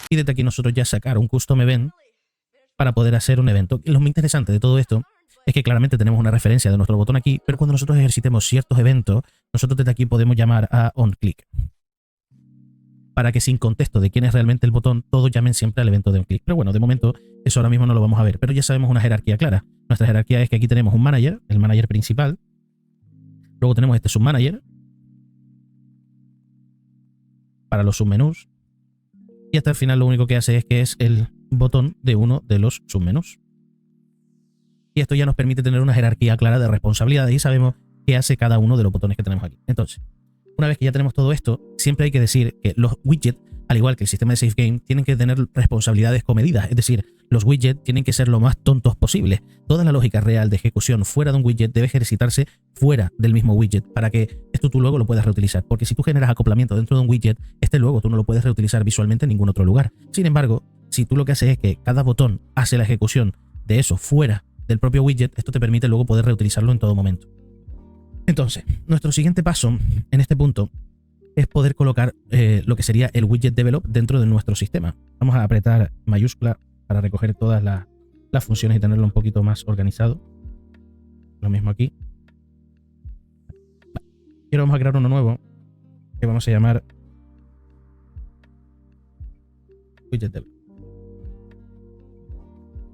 y desde aquí nosotros ya sacar un custom event para poder hacer un evento. Y lo muy interesante de todo esto es que claramente tenemos una referencia de nuestro botón aquí, pero cuando nosotros ejercitemos ciertos eventos, nosotros desde aquí podemos llamar a onClick, para que sin contexto de quién es realmente el botón, todos llamen siempre al evento de onClick. Pero bueno, de momento eso ahora mismo no lo vamos a ver, pero ya sabemos una jerarquía clara. Nuestra jerarquía es que aquí tenemos un manager, el manager principal, luego tenemos este submanager para los submenús, y hasta el final lo único que hace es que es el botón de uno de los submenús. Y esto ya nos permite tener una jerarquía clara de responsabilidades y sabemos qué hace cada uno de los botones que tenemos aquí. Entonces, una vez que ya tenemos todo esto, siempre hay que decir que los widgets, al igual que el sistema de Safe Game, tienen que tener responsabilidades comedidas. Es decir, los widgets tienen que ser lo más tontos posible. Toda la lógica real de ejecución fuera de un widget debe ejercitarse fuera del mismo widget para que esto tú luego lo puedas reutilizar. Porque si tú generas acoplamiento dentro de un widget, luego tú no lo puedes reutilizar visualmente en ningún otro lugar. Sin embargo, si tú lo que haces es que cada botón hace la ejecución de eso fuera del propio widget, esto te permite luego poder reutilizarlo en todo momento. Entonces, nuestro siguiente paso en este punto es poder colocar lo que sería el widget develop dentro de nuestro sistema. Vamos a apretar mayúscula para recoger todas las funciones y tenerlo un poquito más organizado. Lo mismo aquí. Y ahora vamos a crear uno nuevo que vamos a llamar widget develop.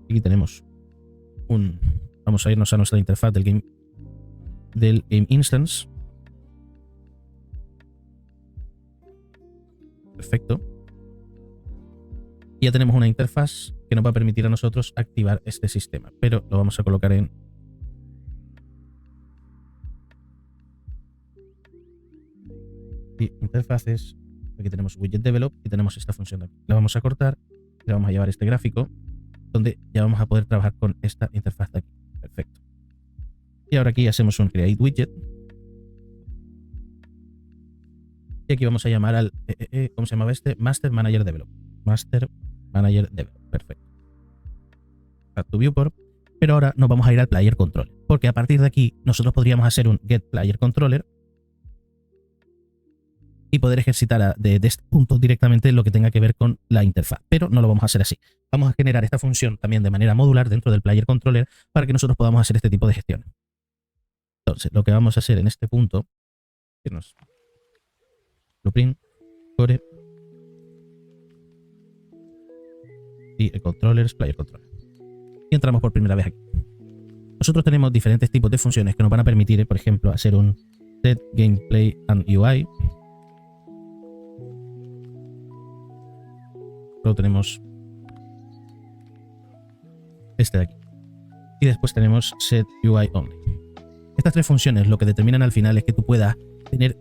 Aquí tenemos vamos a irnos a nuestra interfaz del game instance. Perfecto. Y ya tenemos una interfaz que nos va a permitir a nosotros activar este sistema, pero lo vamos a colocar en interfaces. Aquí tenemos widget develop y tenemos esta función de aquí. La vamos a cortar y le vamos a llevar este gráfico donde ya vamos a poder trabajar con esta interfaz de aquí. Perfecto. Y ahora aquí hacemos un create widget. Y aquí vamos a llamar al, ¿cómo se llamaba este? Master Manager Develop. Master Manager Develop. Perfecto. Add to viewport. Pero ahora nos vamos a ir al Player Controller. Porque a partir de aquí nosotros podríamos hacer un Get Player Controller y poder ejercitar de este punto directamente lo que tenga que ver con la interfaz. Pero no lo vamos a hacer así. Vamos a generar esta función también de manera modular dentro del Player Controller para que nosotros podamos hacer este tipo de gestión. Entonces, lo que vamos a hacer en este punto es blueprint, core y el controller es Player Controller. Y entramos por primera vez aquí. Nosotros tenemos diferentes tipos de funciones que nos van a permitir, por ejemplo, hacer un set gameplay and UI. Luego tenemos este de aquí. Y después tenemos set UI only. Estas tres funciones lo que determinan al final es que tú puedas tener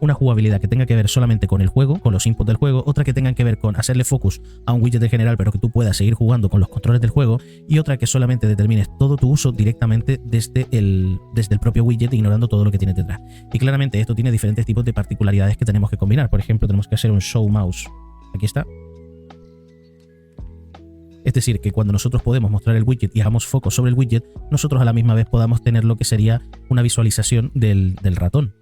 una jugabilidad que tenga que ver solamente con el juego, con los inputs del juego, otra que tenga que ver con hacerle focus a un widget en general, pero que tú puedas seguir jugando con los controles del juego, y otra que solamente determines todo tu uso directamente desde el propio widget, ignorando todo lo que tiene detrás. Y claramente esto tiene diferentes tipos de particularidades que tenemos que combinar. Por ejemplo, tenemos que hacer un show mouse. Aquí está. Es decir, que cuando nosotros podemos mostrar el widget y hagamos foco sobre el widget, nosotros a la misma vez podamos tener lo que sería una visualización del ratón.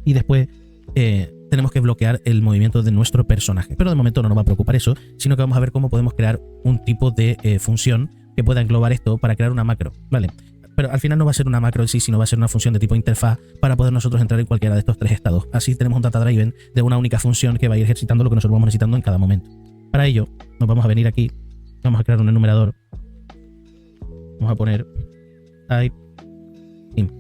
Y después tenemos que bloquear el movimiento de nuestro personaje. Pero de momento no nos va a preocupar eso, sino que vamos a ver cómo podemos crear un tipo de función que pueda englobar esto para crear una macro, ¿vale? Pero al final no va a ser una macro en sí, sino va a ser una función de tipo interfaz para poder nosotros entrar en cualquiera de estos tres estados. Así tenemos un data driven de una única función que va a ir ejercitando lo que nosotros vamos necesitando en cada momento. Para ello, nos vamos a venir aquí. Vamos a crear un enumerador. Vamos a poner type input.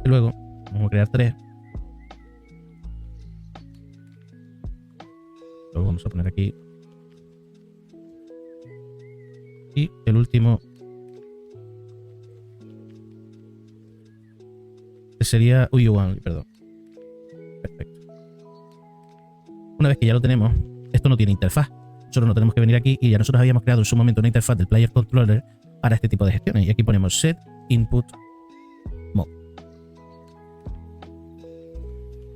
Y luego vamos a crear 3. Luego vamos a poner aquí. Y el último sería UI1, perdón. Perfecto. Una vez que ya lo tenemos, esto no tiene interfaz. Nosotros no tenemos que venir aquí y ya nosotros habíamos creado en su momento una interfaz del Player Controller para este tipo de gestiones. Y aquí ponemos set input mode.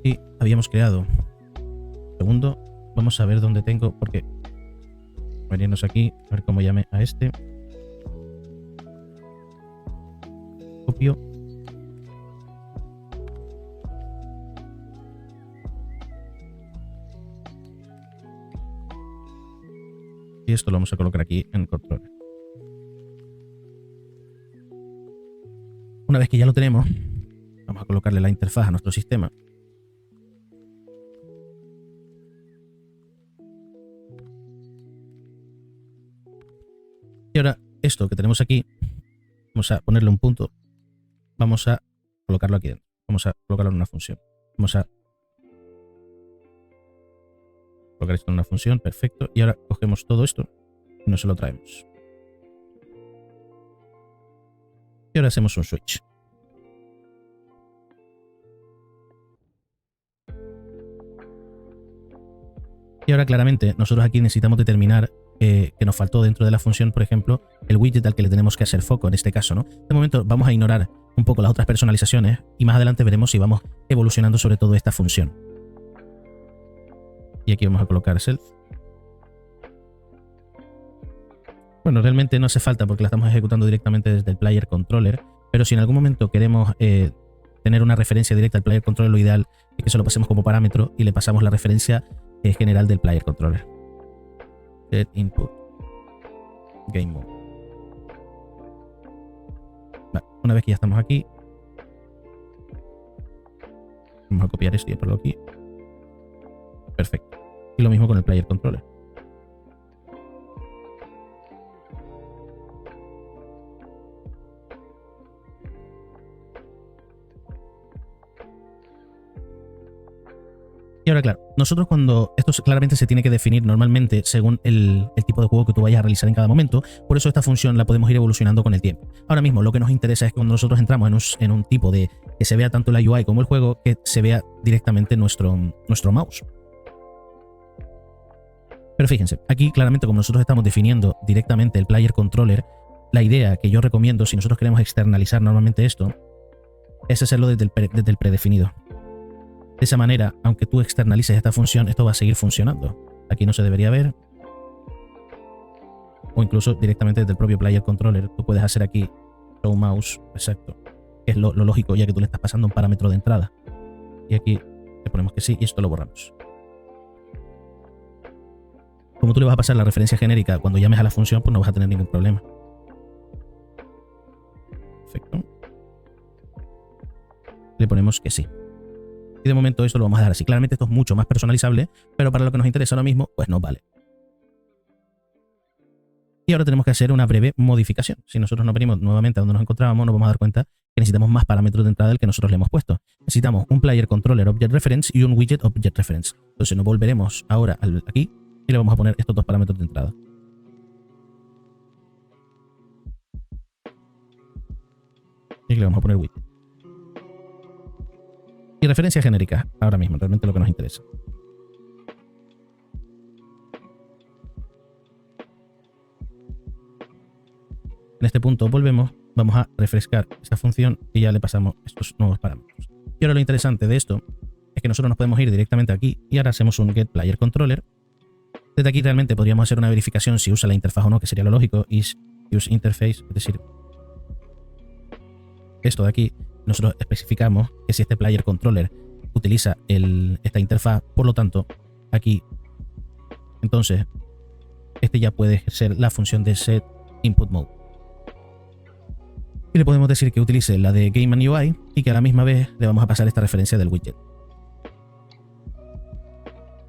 Y habíamos creado. Segundo, vamos a ver dónde tengo, porque venirnos aquí, a ver cómo llame a este. Copio. Y esto lo vamos a colocar aquí en controller. Una vez que ya lo tenemos, vamos a colocarle la interfaz a nuestro sistema. Y ahora esto que tenemos aquí, vamos a ponerle un punto. Vamos a colocarlo aquí dentro. Vamos a colocarlo en una función. Vamos a colocar esto en una función, perfecto. Y ahora cogemos todo esto y nos lo traemos. Y ahora hacemos un switch. Y ahora claramente nosotros aquí necesitamos determinar que nos faltó dentro de la función, por ejemplo, el widget al que le tenemos que hacer foco en este caso, ¿no? De momento vamos a ignorar un poco las otras personalizaciones y más adelante veremos si vamos evolucionando sobre todo esta función. Y aquí vamos a colocar self. Bueno, realmente no hace falta porque la estamos ejecutando directamente desde el player controller, pero si en algún momento queremos tener una referencia directa al player controller, lo ideal es que se lo pasemos como parámetro y le pasamos la referencia general del player controller. Set input game mode. Vale, una vez que ya estamos aquí, vamos a copiar esto y ponerlo aquí. Perfecto. Y lo mismo con el player controller. Y ahora, claro, nosotros cuando esto claramente se tiene que definir normalmente según el tipo de juego que tú vayas a realizar en cada momento, por eso esta función la podemos ir evolucionando con el tiempo. Ahora mismo lo que nos interesa es que cuando nosotros entramos en un tipo de que se vea tanto la UI como el juego, que se vea directamente nuestro mouse. Pero fíjense, aquí claramente como nosotros estamos definiendo directamente el player controller, la idea que yo recomiendo si nosotros queremos externalizar normalmente esto, es hacerlo desde el predefinido. De esa manera, aunque tú externalices esta función, esto va a seguir funcionando. Aquí no se debería ver. O incluso directamente desde el propio player controller, tú puedes hacer aquí show mouse, exacto, que es lo lógico ya que tú le estás pasando un parámetro de entrada. Y aquí le ponemos que sí y esto lo borramos. Como tú le vas a pasar la referencia genérica cuando llames a la función, pues no vas a tener ningún problema. Perfecto. Le ponemos que sí. Y de momento esto lo vamos a dejar así. Claramente esto es mucho más personalizable, pero para lo que nos interesa ahora mismo, pues no vale. Y ahora tenemos que hacer una breve modificación. Si nosotros nos venimos nuevamente a donde nos encontrábamos, nos vamos a dar cuenta que necesitamos más parámetros de entrada del que nosotros le hemos puesto. Necesitamos un player controller object reference y un widget object reference. Entonces nos volveremos ahora aquí y le vamos a poner estos dos parámetros de entrada. Y le vamos a poner widget. Y referencia genérica, ahora mismo, realmente lo que nos interesa. En este punto volvemos, vamos a refrescar esta función y ya le pasamos estos nuevos parámetros. Y ahora lo interesante de esto es que nosotros nos podemos ir directamente aquí y ahora hacemos un get player controller. Desde aquí realmente podríamos hacer una verificación si usa la interfaz o no, que sería lo lógico, is use interface, es decir, esto de aquí. Nosotros especificamos que si este player controller utiliza esta interfaz, por lo tanto, aquí, entonces, este ya puede ser la función de set input mode. Y le podemos decir que utilice la de Game and UI y que a la misma vez le vamos a pasar esta referencia del widget.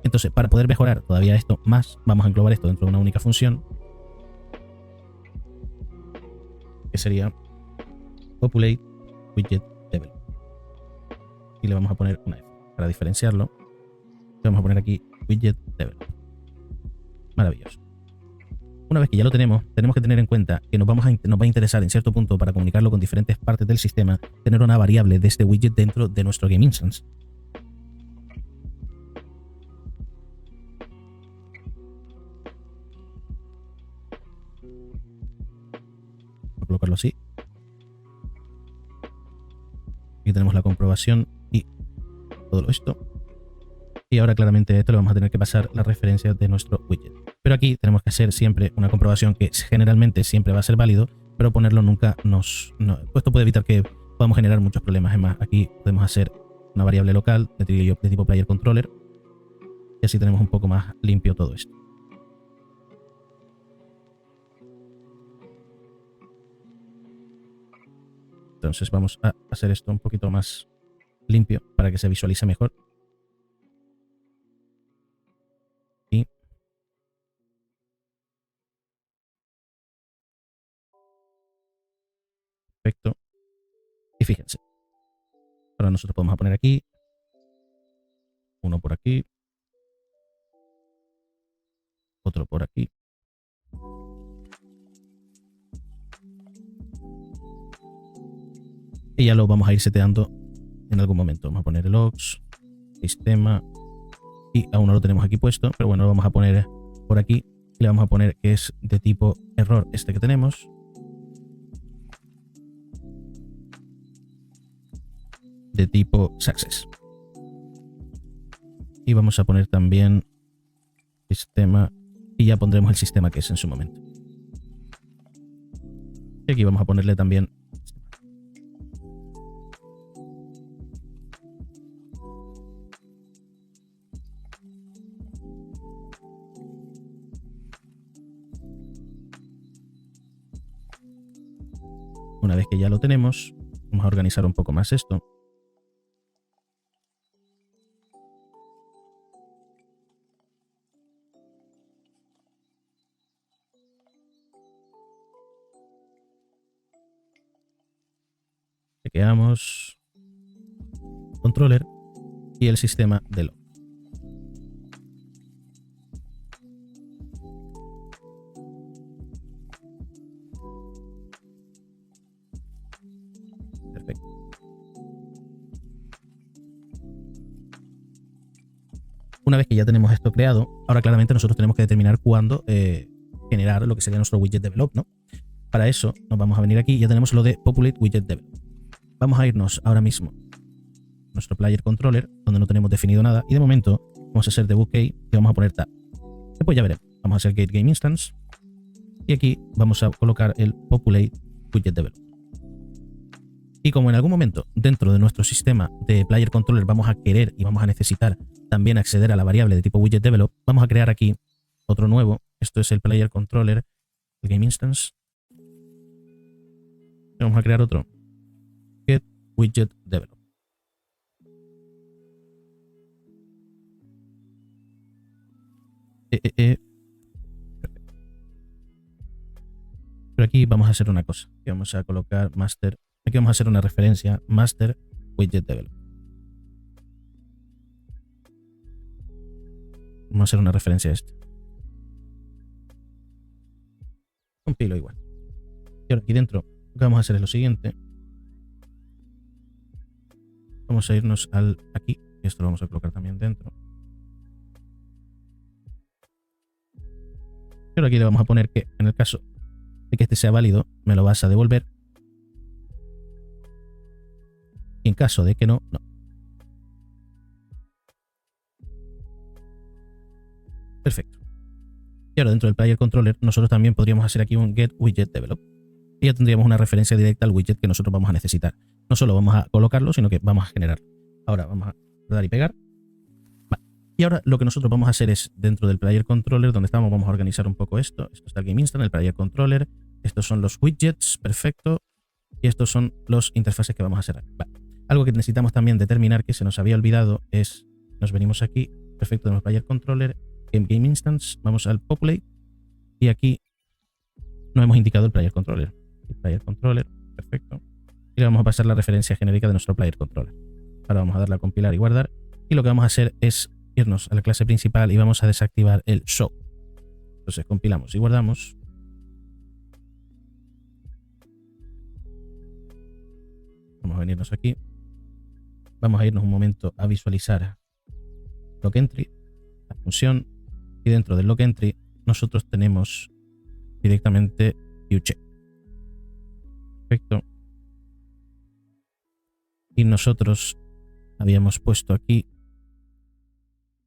Entonces, para poder mejorar todavía esto más, vamos a englobar esto dentro de una única función, que sería populate widget level. Y le vamos a poner una F. Para diferenciarlo, le vamos a poner aquí widget level. Maravilloso. Una vez que ya lo tenemos que tener en cuenta que nos va a interesar en cierto punto para comunicarlo con diferentes partes del sistema, tener una variable de este widget dentro de nuestro game instance. Voy a colocarlo así. Aquí tenemos la comprobación y todo esto. Y ahora claramente a esto le vamos a tener que pasar la referencia de nuestro widget. Pero aquí tenemos que hacer siempre una comprobación que generalmente siempre va a ser válido, pero ponerlo nunca esto puede evitar que podamos generar muchos problemas. Es más, aquí podemos hacer una variable local de tipo player controller y así tenemos un poco más limpio todo esto. Entonces vamos a hacer esto un poquito más limpio para que se visualice mejor. Y perfecto. Y fíjense. Ahora nosotros podemos poner aquí. Uno por aquí. Otro por aquí. Y ya lo vamos a ir seteando en algún momento. Vamos a poner el logs, sistema. Y aún no lo tenemos aquí puesto, pero bueno, lo vamos a poner por aquí. Y le vamos a poner que es de tipo error este que tenemos. De tipo success. Y vamos a poner también sistema. Y ya pondremos el sistema que es en su momento. Y aquí vamos a ponerle también. Una vez que ya lo tenemos, vamos a organizar un poco más esto. Chequeamos controller y el sistema de log. Perfecto. Una vez que ya tenemos esto creado, ahora claramente nosotros tenemos que determinar cuándo generar lo que sería nuestro widget develop, ¿no? Para eso nos vamos a venir aquí y ya tenemos lo de populate widget develop. Vamos a irnos ahora mismo a nuestro player controller, donde no tenemos definido nada, y de momento vamos a hacer debug key y vamos a poner tab. Después ya veremos. Vamos a hacer get game instance y aquí vamos a colocar el populate widget develop. Y como en algún momento dentro de nuestro sistema de player controller vamos a querer y vamos a necesitar también acceder a la variable de tipo widget develop, vamos a crear aquí otro nuevo. Esto es el player controller, el game instance. Y vamos a crear otro get widget develop. Perfecto. Pero aquí vamos a hacer una cosa. Aquí vamos a colocar master. Aquí vamos a hacer una referencia master widget develop. Vamos a hacer una referencia a este. Compilo igual. Y ahora aquí dentro lo que vamos a hacer es lo siguiente. Vamos a irnos al aquí. Y esto lo vamos a colocar también dentro. Pero aquí le vamos a poner que en el caso de que este sea válido, me lo vas a devolver. Y en caso de que no, no. Perfecto. Y ahora dentro del player controller nosotros también podríamos hacer aquí un get widget develop. Y ya tendríamos una referencia directa al widget que nosotros vamos a necesitar. No solo vamos a colocarlo, sino que vamos a generarlo. Ahora vamos a dar y pegar. Vale. Y ahora lo que nosotros vamos a hacer es, dentro del player controller, donde estamos, vamos a organizar un poco esto. Esto está el game instance, el player controller. Estos son los widgets, perfecto. Y estos son los interfaces que vamos a hacer. Vale. Algo que necesitamos también determinar, que se nos había olvidado, es, nos venimos aquí, perfecto, tenemos player controller, game instance, vamos al populate. Y aquí no hemos indicado el player controller. El player controller, perfecto. Y le vamos a pasar la referencia genérica de nuestro player controller. Ahora vamos a darle a compilar y guardar. Y lo que vamos a hacer es irnos a la clase principal y vamos a desactivar el show. Entonces compilamos y guardamos. Vamos a venirnos aquí. Vamos a irnos un momento a visualizar log entry, la función. Y dentro del log entry nosotros tenemos directamente viewcheck. Perfecto. Y nosotros habíamos puesto aquí